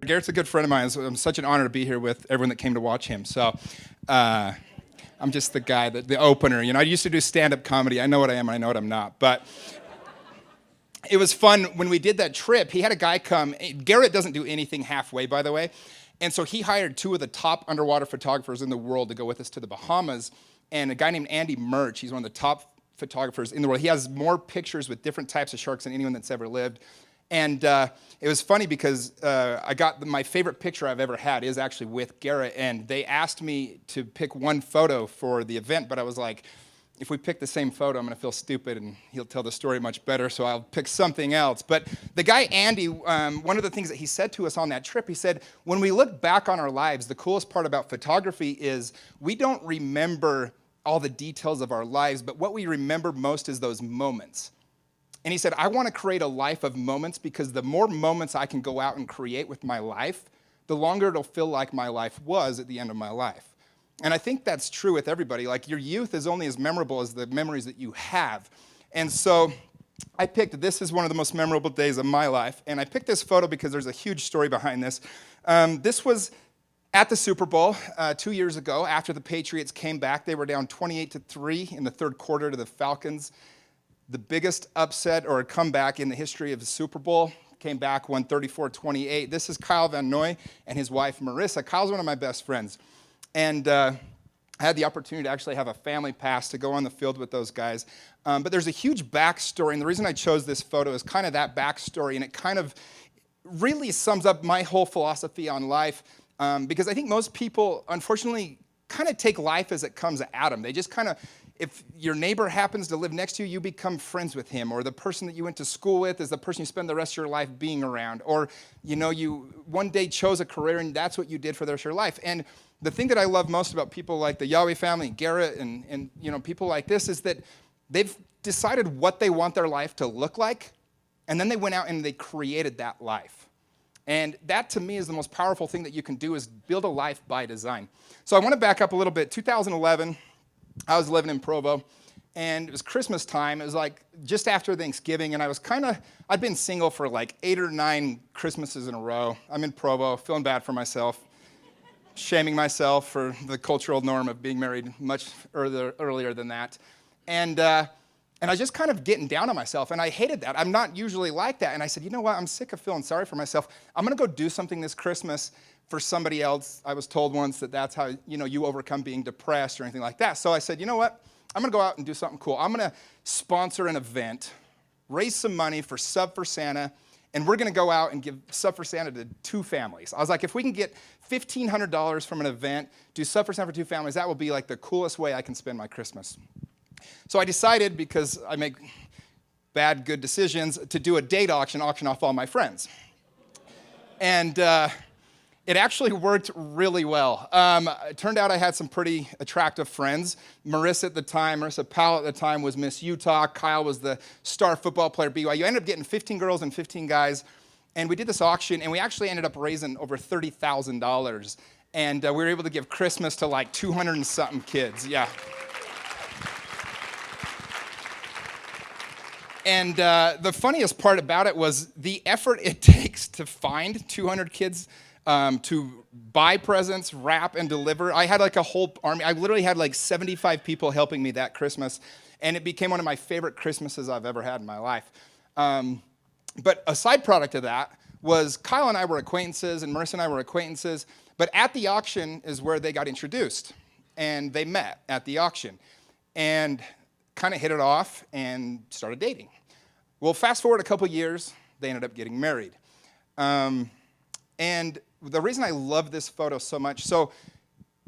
Garrett's a good friend of mine. So I'm such an honor to be here with everyone that came to watch him. So I'm just the guy, the opener. You know, I used to do stand-up comedy. I know what I am and I know what I'm not. But it was fun when we did that trip. He had a guy come. Garrett doesn't do anything halfway, by the way. And so he hired two of the top underwater photographers in the world to go with us to the Bahamas. And a guy named Andy Murch, he's one of the top photographers in the world. He has more pictures with different types of sharks than anyone that's ever lived. And it was funny because I got my favorite picture I've ever had is actually with Garrett. And they asked me to pick one photo for the event, but I was like, if we pick the same photo, I'm going to feel stupid, and he'll tell the story much better, so I'll pick something else. But the guy, Andy, one of the things that he said to us on that trip, he said, when we look back on our lives, the coolest part about photography is we don't remember all the details of our lives, but what we remember most is those moments. And he said, I want to create a life of moments because the more moments I can go out and create with my life, the longer it'll feel like my life was at the end of my life. And I think that's true with everybody. Like, your youth is only as memorable as the memories that you have. And so I picked, this is one of the most memorable days of my life. And I picked this photo because there's a huge story behind this. This was at the Super Bowl 2 years ago after the Patriots came back. They were down 28-3 in the third quarter to the Falcons. The biggest upset or comeback in the history of the Super Bowl. Came back, won 34-28. This is Kyle Van Noy and his wife, Marissa. Kyle's one of my best friends. And I had the opportunity to actually have a family pass to go on the field with those guys. But there's a huge backstory, and the reason I chose this photo is kind of that backstory, and it kind of really sums up my whole philosophy on life, because I think most people, unfortunately, kind of take life as it comes at them. They just kind of, if your neighbor happens to live next to you, you become friends with him, or the person that you went to school with is the person you spend the rest of your life being around, or you one day chose a career and that's what you did for the rest of your life. And the thing that I love most about people like the Yahweh family, Garrett, and people like this is that they've decided what they want their life to look like, and then they went out and they created that life. And that, to me, is the most powerful thing that you can do, is build a life by design. So I want to back up a little bit. 2011, I was living in Provo, and it was Christmas time. It was like just after Thanksgiving, and I'd been single for like 8 or 9 Christmases in a row. I'm in Provo, feeling bad for myself. Shaming myself for the cultural norm of being married much earlier than that. And I was just kind of getting down on myself, and I hated that. I'm not usually like that. And I said, you know what, I'm sick of feeling sorry for myself. I'm going to go do something this Christmas for somebody else. I was told once that that's how you overcome being depressed or anything like that. So I said, you know what, I'm going to go out and do something cool. I'm going to sponsor an event, raise some money for Sub for Santa, and we're going to go out and give Sub for Santa to 2 families. I was like, if we can get $1,500 from an event, do Sub for Santa for 2 families, that will be like the coolest way I can spend my Christmas. So I decided, because I make bad, good decisions, to do a date auction off all my friends. And it actually worked really well. It turned out I had some pretty attractive friends. Marissa Powell at the time was Miss Utah. Kyle was the star football player at BYU. I ended up getting 15 girls and 15 guys. And we did this auction, and we actually ended up raising over $30,000. And we were able to give Christmas to like 200 and something kids. Yeah. And the funniest part about it was the effort it takes to find 200 kids to buy presents, wrap, and deliver. I had like a whole army. I literally had like 75 people helping me that Christmas, and it became one of my favorite Christmases I've ever had in my life. But a side product of that was Kyle and I were acquaintances, and Marissa and I were acquaintances, but at the auction is where they got introduced, and they met at the auction, and kind of hit it off and started dating. Well, fast forward a couple years, they ended up getting married. And the reason I love this photo so much, so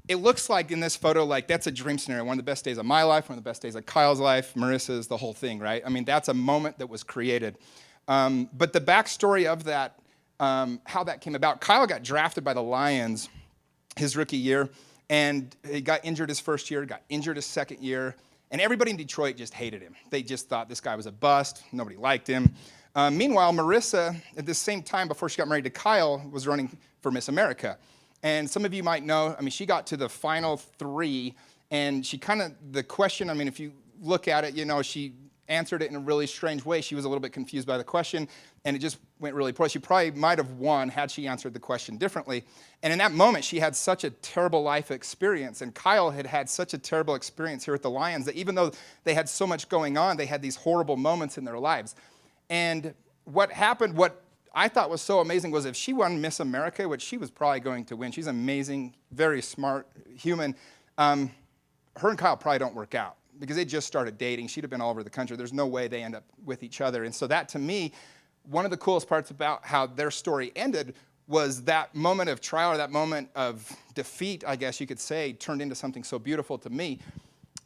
it looks like in this photo, like that's a dream scenario, one of the best days of my life, one of the best days of Kyle's life, Marissa's, the whole thing, right? I mean, that's a moment that was created. But the backstory of that, how that came about, Kyle got drafted by the Lions his rookie year, and he got injured his first year, got injured his second year, and everybody in Detroit just hated him. They just thought this guy was a bust. Nobody liked him. Meanwhile, Marissa, at the same time, before she got married to Kyle, was running for Miss America. And some of you might know, I mean, she got to the final 3, and she the question, I mean, if you look at it, she answered it in a really strange way. She was a little bit confused by the question, and it just went really poorly. She probably might have won had she answered the question differently. And in that moment, she had such a terrible life experience, and Kyle had had such a terrible experience here at the Lions that even though they had so much going on, they had these horrible moments in their lives. And what happened, what I thought was so amazing was if she won Miss America, which she was probably going to win, she's amazing, very smart human, her and Kyle probably don't work out because they just started dating. She'd have been all over the country. There's no way they end up with each other. And so that, to me, one of the coolest parts about how their story ended was that moment of trial, or that moment of defeat, I guess you could say, turned into something so beautiful to me.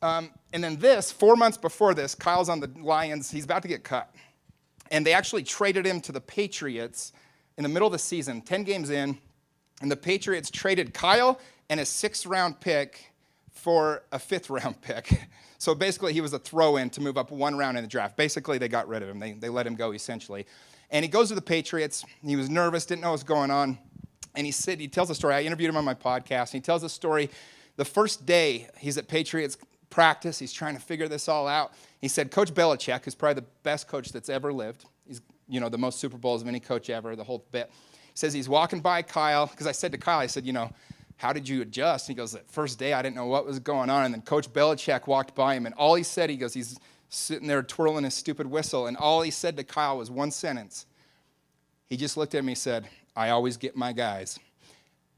And then 4 months before this, Kyle's on the Lions. He's about to get cut. And they actually traded him to the Patriots in the middle of the season, 10 games in. And the Patriots traded Kyle and a 6th-round pick for a 5th-round pick. So basically, he was a throw-in to move up 1 round in the draft. Basically, they got rid of him. They let him go, essentially. And he goes to the Patriots. He was nervous, didn't know what was going on. And he tells a story. I interviewed him on my podcast. And he tells a story. The first day he's at Patriots practice, he's trying to figure this all out. He said, Coach Belichick, who's probably the best coach that's ever lived, he's the most Super Bowls of any coach ever, the whole bit. He says he's walking by Kyle, because I said to Kyle, I said, how did you adjust? And he goes, that first day, I didn't know what was going on. And then Coach Belichick walked by him, and all he said, he's sitting there twirling his stupid whistle, and all he said to Kyle was one sentence. He just looked at me and said, I always get my guys.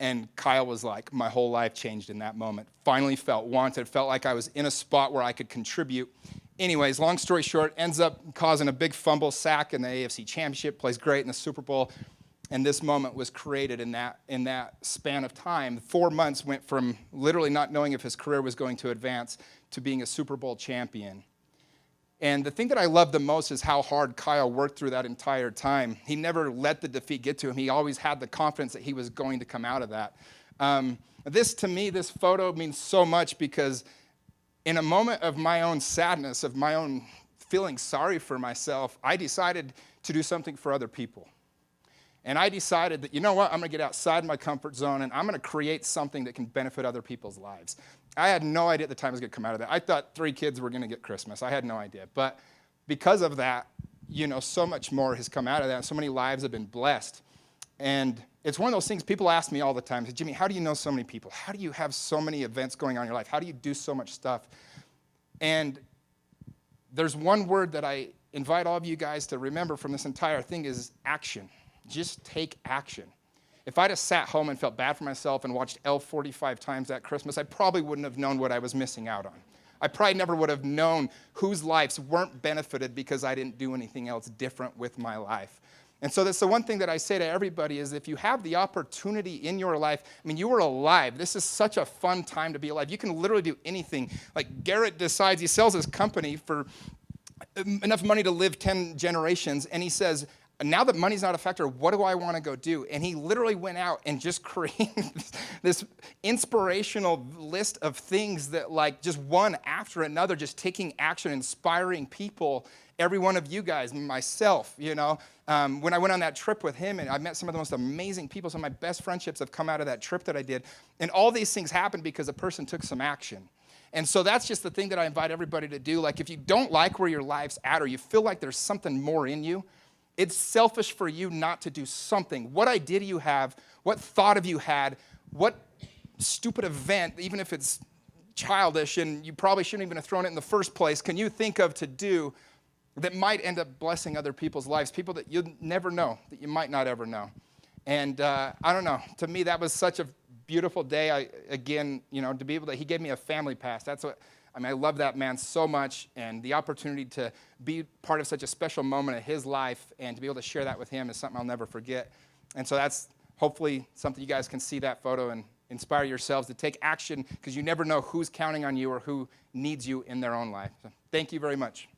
And Kyle was like, my whole life changed in that moment. Finally felt wanted, felt like I was in a spot where I could contribute. Anyways, long story short, ends up causing a big fumble sack in the AFC Championship, plays great in the Super Bowl. And this moment was created in that span of time. 4 months went from literally not knowing if his career was going to advance to being a Super Bowl champion. And the thing that I love the most is how hard Kyle worked through that entire time. He never let the defeat get to him. He always had the confidence that he was going to come out of that. To me, this photo means so much because in a moment of my own sadness, of my own feeling sorry for myself, I decided to do something for other people. And I decided that, you know what, I'm going to get outside my comfort zone and I'm going to create something that can benefit other people's lives. I had no idea at the time I was going to come out of that. I thought 3 kids were going to get Christmas. I had no idea. But because of that, so much more has come out of that. So many lives have been blessed. And it's one of those things people ask me all the time. Jimmy, how do you know so many people? How do you have so many events going on in your life? How do you do so much stuff? And there's one word that I invite all of you guys to remember from this entire thing is action. Just take action. If I'd have sat home and felt bad for myself and watched Elle 45 times that Christmas, I probably wouldn't have known what I was missing out on. I probably never would have known whose lives weren't benefited because I didn't do anything else different with my life. And so that's the one thing that I say to everybody is if you have the opportunity in your life, you are alive. This is such a fun time to be alive. You can literally do anything. Like Garrett decides, he sells his company for enough money to live 10 generations, and he says, now that money's not a factor, what do I want to go do? And he literally went out and just created this inspirational list of things that just one after another, just taking action, inspiring people, every one of you guys, myself, when I went on that trip with him and I met some of the most amazing people, some of my best friendships have come out of that trip that I did. And all these things happened because a person took some action. And so that's just the thing that I invite everybody to do. Like if you don't like where your life's at or you feel like there's something more in you, it's selfish for you not to do something. What idea do you have? What thought have you had? What stupid event, even if it's childish and you probably shouldn't even have thrown it in the first place, can you think of to do that might end up blessing other people's lives, people that you'll never know, that you might not ever know? And I don't know. To me, that was such a beautiful day. To be able to, he gave me a family pass. That's what, I love that man so much, and the opportunity to be part of such a special moment of his life and to be able to share that with him is something I'll never forget. And so that's hopefully something you guys can see that photo and inspire yourselves to take action because you never know who's counting on you or who needs you in their own life. So thank you very much.